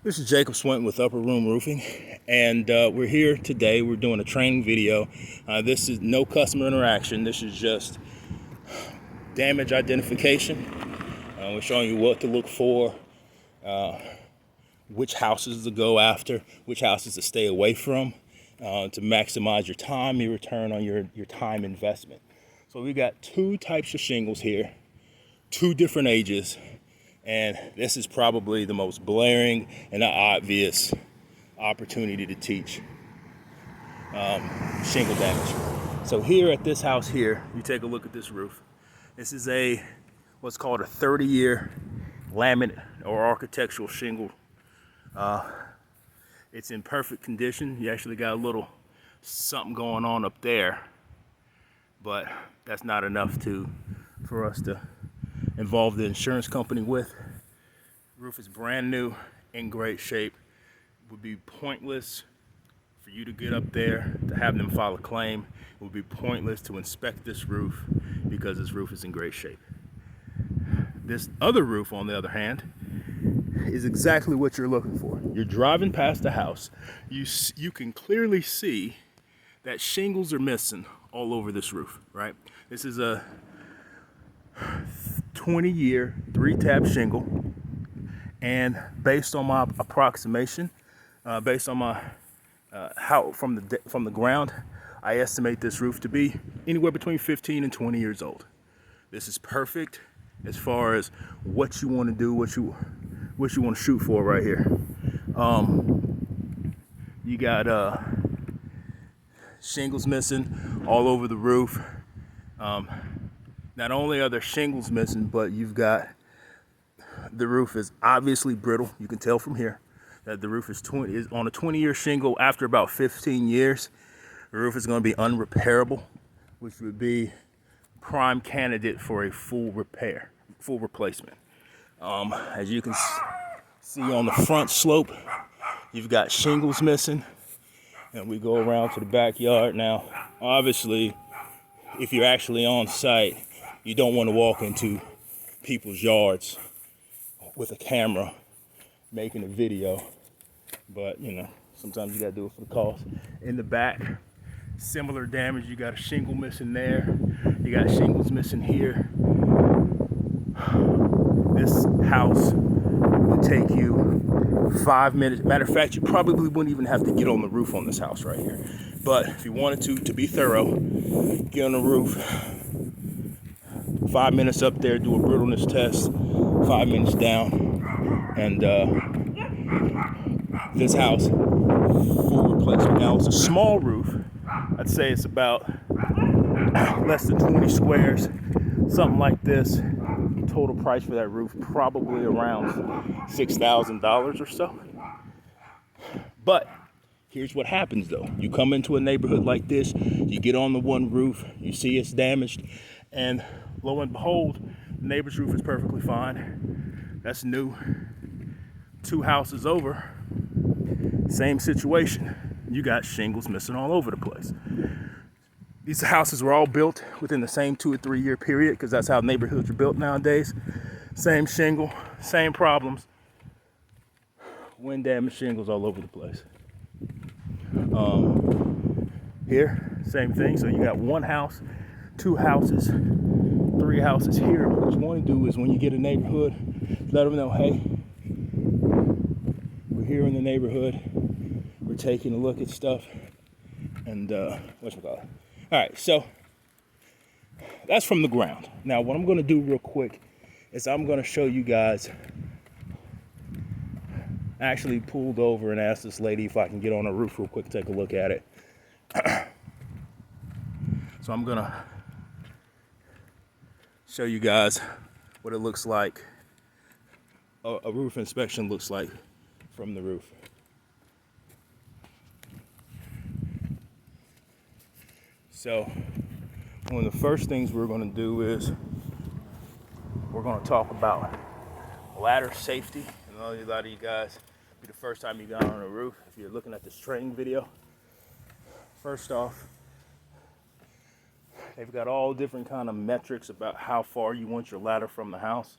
This is Jacob Swinton with Upperroom Roofing, and we're here today. We're doing a training video. This is no customer interaction. This is just damage identification. We're showing you what to look for, which houses to go after, which houses to stay away from, to maximize your time, your return on your time investment. So we've got two types of shingles here, two different ages. And this is probably the most blaring and obvious opportunity to teach shingle damage. So here at this house here, you take a look at this roof. This is what's called a 30-year laminate or architectural shingle. It's in perfect condition. You actually got a little something going on up there, but that's not enough for us to involve the insurance company with. The roof is brand new, in great shape. It would be pointless for you to get up there to have them file a claim. It would be pointless to inspect this roof because this roof is in great shape. This other roof, on the other hand, is exactly what you're looking for. You're driving past the house. You can clearly see that shingles are missing all over this roof, right? This is a 20-year 3-tab shingle, and based on my approximation, based on my how from the ground, I estimate this roof to be anywhere between 15 and 20 years old. This is perfect as far as what you want to do, what you want to shoot for right here. You got shingles missing all over the roof. Not only are there shingles missing, but you've got the roof is obviously brittle. You can tell from here that the roof is on a 20-year shingle. After about 15 years, the roof is going to be unrepairable, which would be prime candidate for a full replacement. As you can see on the front slope, you've got shingles missing, and we go around to the backyard. Now, obviously, if you're actually on site, you don't want to walk into people's yards with a camera making a video, but sometimes you gotta do it for the cost. In the back, similar damage. You got a shingle missing there. You got shingles missing here. This house would take you 5 minutes. Matter of fact, you probably wouldn't even have to get on the roof on this house right here. But if you wanted to be thorough, get on the roof, 5 minutes up there, do a brittleness test, 5 minutes down, and this house, full replacement. Now, it's a small roof. I'd say it's about less than 20 squares, something like this. Total price for that roof, probably around $6,000 or so. But here's what happens though. You come into a neighborhood like this, you get on the one roof, you see it's damaged, and lo and behold, the neighbor's roof is perfectly fine. That's new. 2 houses over, same situation. You got shingles missing all over the place. These houses were all built within the same 2 or 3 year period, because that's how neighborhoods are built nowadays. Same shingle, same problems. Wind damage shingles all over the place. Here, same thing. So you got 1 house, 2 houses, 3 houses here. What you want to do is when you get a neighborhood, let them know, hey, we're here in the neighborhood. We're taking a look at stuff. And whatchamacallit. All right, so that's from the ground. Now, what I'm going to do real quick is I'm going to show you guys. I actually pulled over and asked this lady if I can get on her roof real quick, take a look at it. So I'm going to show you guys what it looks like, a roof inspection looks like from the roof. So one of the first things we're going to do is we're going to talk about ladder safety. And a lot of you guys, be the first time you got on a roof, if you're looking at this training video. First off, they've got all different kind of metrics about how far you want your ladder from the house.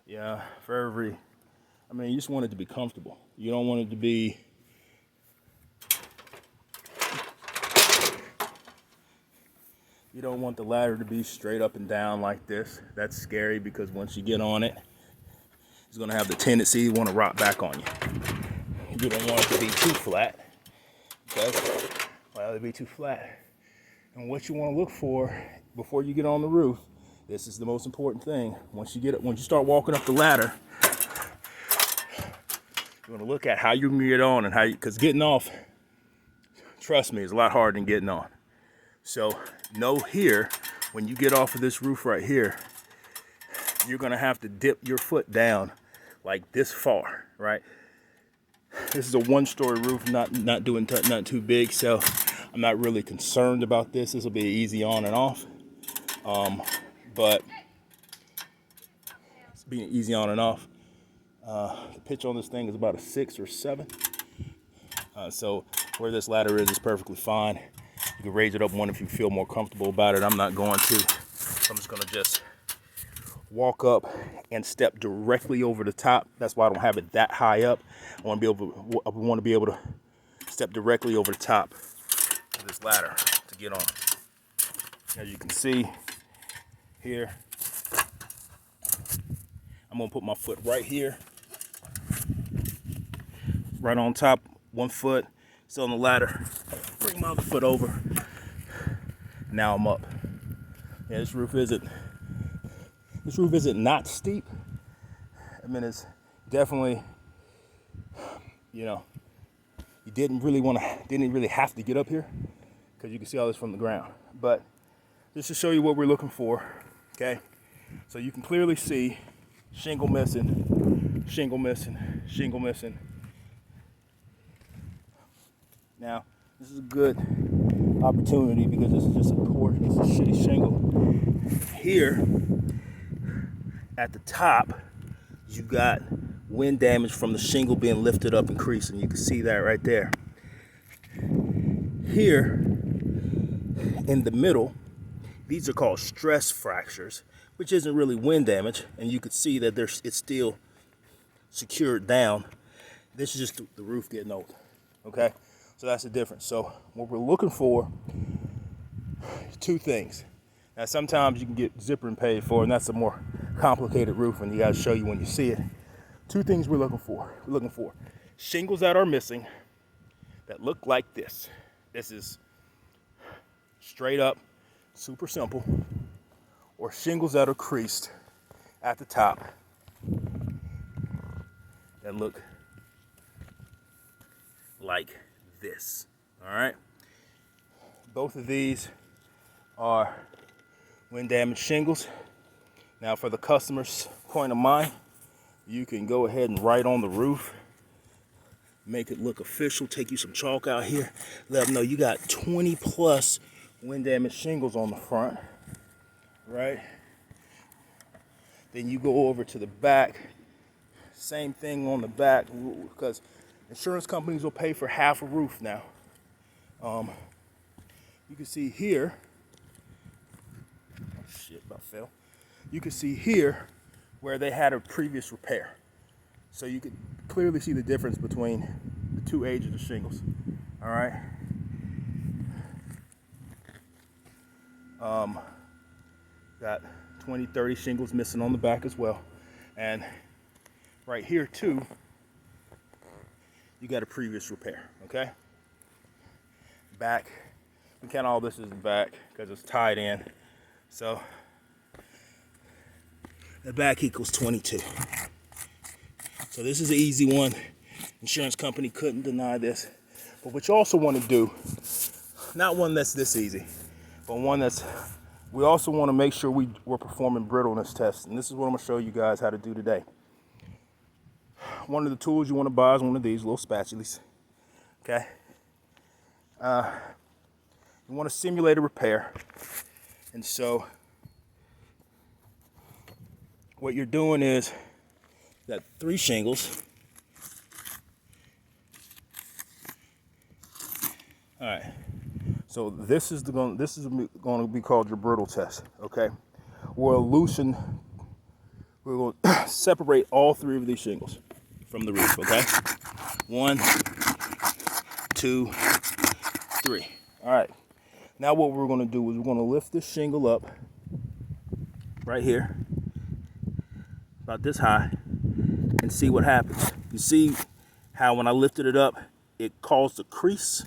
Yeah, for every I mean, you just want it to be comfortable. You don't want it to be, you don't want the ladder to be straight up and down like this. That's scary because once you get on it, it's gonna have the tendency to want to rock back on you. You don't want it to be too flat, okay? Well, it'd be too flat. And what you want to look for before you get on the roof, this is the most important thing. Once you start walking up the ladder, you want to look at how you can get on and how you, because getting off, trust me, is a lot harder than getting on. So know here, when you get off of this roof right here, you're gonna have to dip your foot down like this far, right? This is a one-story roof, not too big, so I'm not really concerned about this. This will be easy on and off, but it's being easy on and off. The pitch on this thing is about a 6 or 7. So where this ladder is perfectly fine. You can raise it up one if you feel more comfortable about it. I'm not going to. I'm just gonna just walk up and step directly over the top. That's why I don't have it that high up. I want to be able to step directly over the top of this ladder to get on. As you can see here, I'm gonna put my foot right here, right on top, one foot, still on the ladder. Bring my other foot over. Now I'm up. Yeah, this roof isn't not steep. I mean, it's definitely, you didn't really have to get up here because you can see all this from the ground. But just to show you what we're looking for, okay? So you can clearly see shingle missing, shingle missing, shingle missing. Now, this is a good opportunity because this is just a shitty shingle. Here, at the top, you got wind damage from the shingle being lifted up and creasing. You can see that right there. Here, in the middle, these are called stress fractures, which isn't really wind damage, and you can see that it's still secured down. This is just the roof getting old, okay? So that's the difference. So what we're looking for, 2 things. Now sometimes you can get zipper and paid for, and that's a more complicated roof, and you gotta show you when you see it. 2 things we're looking for. We're looking for shingles that are missing that look like this. This is straight up, super simple, or shingles that are creased at the top that look like this. All right. Both of these are wind damaged shingles. Now, for the customer's point of mind, you can go ahead and write on the roof, make it look official, take you some chalk out here, let them know you got 20 plus wind damaged shingles on the front, right? Then you go over to the back, same thing on the back, because insurance companies will pay for half a roof now. You can see here, oh shit, about fell. You can see here where they had a previous repair. So you can clearly see the difference between the 2 ages of shingles. All right. Got 20, 30 shingles missing on the back as well. And right here too, you got a previous repair, okay? Back, we count all this as the back because it's tied in. So the back equals 22. So this is an easy one. Insurance company couldn't deny this. But what you also want to do, not one that's this easy, but one that's, we also want to make sure we're performing brittleness tests. And this is what I'm going to show you guys how to do today. One of the tools you want to buy is one of these little spatulas. Okay. You want to simulate a repair. And so what you're doing is you got 3 shingles. All right. So this is going to be called your brittle test. Okay. We're going to separate all 3 of these shingles. from the roof, okay? 1, 2, 3. All right. Now what we're going to do is we're going to lift this shingle up right here, about this high, and see what happens. You see how when I lifted it up, it caused a crease?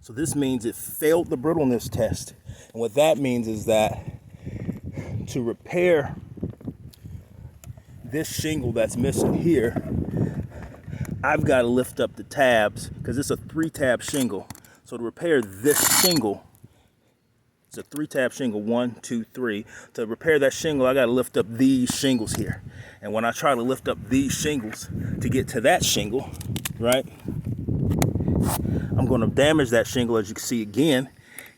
So this means it failed the brittleness test. And what that means is that to repair this shingle that's missing here, I've got to lift up the tabs because it's a 3-tab shingle. So to repair this shingle, it's a 3-tab shingle, 1, 2, 3. To repair that shingle, I got to lift up these shingles here. And when I try to lift up these shingles to get to that shingle, right, I'm going to damage that shingle, as you can see again.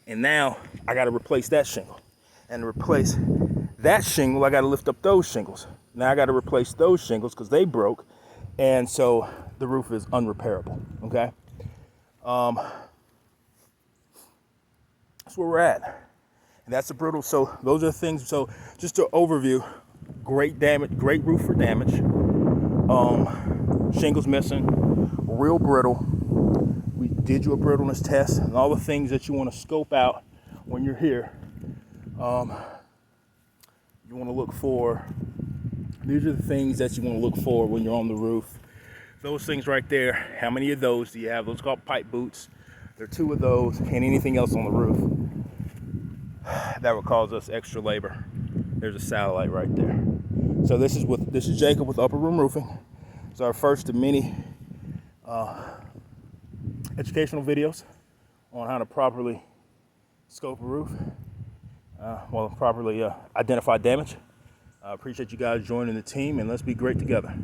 And now I got to replace that shingle. And to replace that shingle, I got to lift up those shingles. Now I got to replace those shingles because they broke. And so the roof is unrepairable, okay? That's where we're at. And that's the brittle. So those are the things. So just to overview, great damage, great roof for damage. Shingles missing, real brittle. We did you a brittleness test and all the things that you want to scope out when you're here. You want to look for, these are the things that you want to look for when you're on the roof. Those things right there, how many of those do you have? Those are called pipe boots. There are 2 of those and anything else on the roof that would cause us extra labor. There's a satellite right there. So this is Jacob with Upperroom Roofing. It's our first of many educational videos on how to properly scope a roof, properly identify damage. I appreciate you guys joining the team, and let's be great together.